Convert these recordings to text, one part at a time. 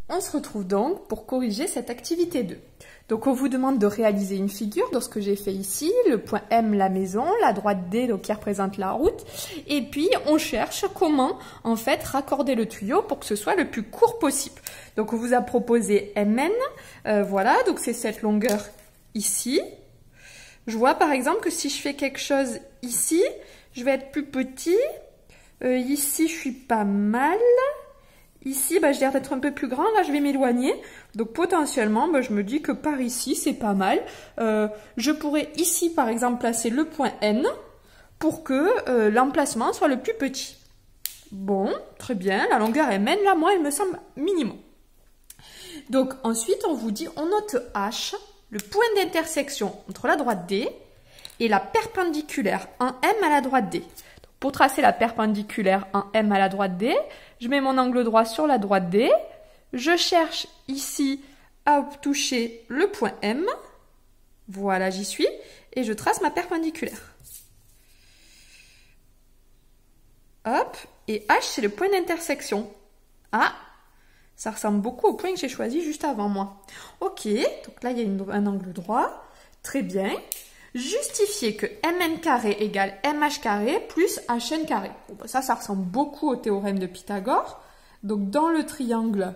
On se retrouve donc pour corriger cette activité 2. Donc on vous demande de réaliser une figure dans ce que j'ai fait ici, le point M la maison, la droite D donc qui représente la route, et puis on cherche comment en fait raccorder le tuyau pour que ce soit le plus court possible. Donc on vous a proposé MN, voilà, donc c'est cette longueur ici. Je vois par exemple que si je fais quelque chose ici, je vais être plus petit, ici je suis pas mal. Ici, j'ai l'air d'être un peu plus grand, là je vais m'éloigner. Donc potentiellement, je me dis que par ici, c'est pas mal. Je pourrais ici, par exemple, placer le point N pour que l'emplacement soit le plus petit. Bon, très bien, la longueur MN, là, moi, elle me semble minimum. Donc ensuite, on vous dit, on note H, le point d'intersection entre la droite D et la perpendiculaire en M à la droite D. Pour tracer la perpendiculaire en M à la droite D, je mets mon angle droit sur la droite D, je cherche ici à toucher le point M, voilà j'y suis, et je trace ma perpendiculaire. Hop, et H c'est le point d'intersection. Ah, ça ressemble beaucoup au point que j'ai choisi juste avant moi. Ok, donc là il y a un angle droit, très bien. Justifier que mn carré égale mh carré plus hn carré. Bon, ça ressemble beaucoup au théorème de Pythagore. Donc, dans le triangle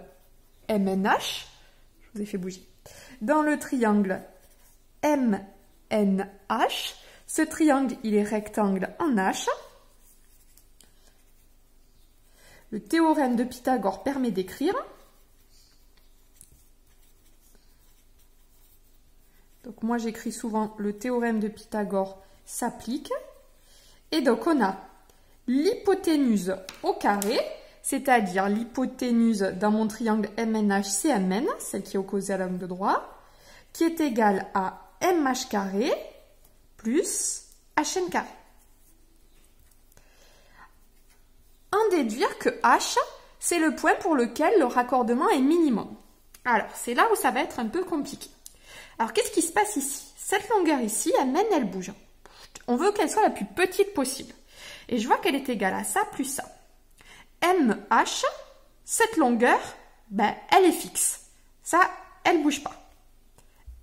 MNH, je vous ai fait bouger, dans le triangle MNH, ce triangle, il est rectangle en H. Le théorème de Pythagore permet d'écrire. Donc moi j'écris souvent le théorème de Pythagore s'applique. Et donc on a l'hypoténuse au carré, c'est-à-dire l'hypoténuse dans mon triangle MNH c'est MN, celle qui est opposée à l'angle droit, qui est égale à MH carré plus HN carré. En déduire que H, c'est le point pour lequel le raccordement est minimum. Alors c'est là où ça va être un peu compliqué. Alors, qu'est-ce qui se passe ici? Cette longueur ici, elle bouge. On veut qu'elle soit la plus petite possible. Et je vois qu'elle est égale à ça plus ça. MH, cette longueur, elle est fixe. Ça, elle ne bouge pas.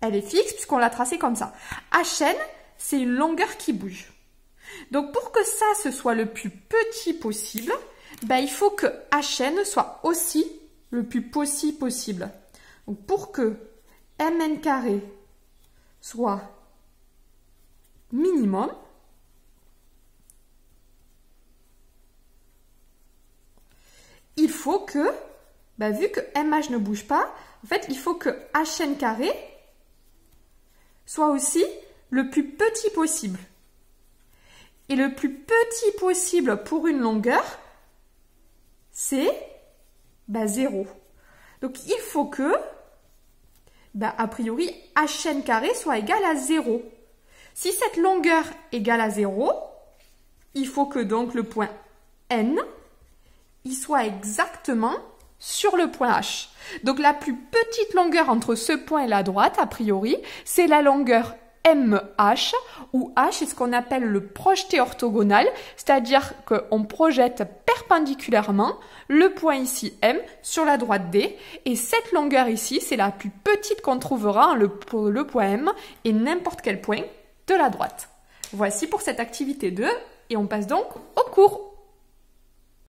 Elle est fixe puisqu'on l'a tracée comme ça. HN, c'est une longueur qui bouge. Donc, pour que ça, ce soit le plus petit possible, il faut que HN soit aussi le plus petit possible. Donc, pour que mn carré soit minimum, il faut que, vu que MH ne bouge pas, en fait, il faut que HN carré soit aussi le plus petit possible. Et le plus petit possible pour une longueur, c'est 0. Donc, il faut que a priori, HN carré soit égal à 0. Si cette longueur égale à 0, il faut que donc le point N, il soit exactement sur le point H. Donc la plus petite longueur entre ce point et la droite, a priori, c'est la longueur MH, où H est ce qu'on appelle le projeté orthogonal, c'est-à-dire qu'on projette perpendiculairement le point ici M sur la droite D, et cette longueur ici, c'est la plus petite qu'on trouvera pour le point M et n'importe quel point de la droite. Voici pour cette activité 2, et on passe donc au cours.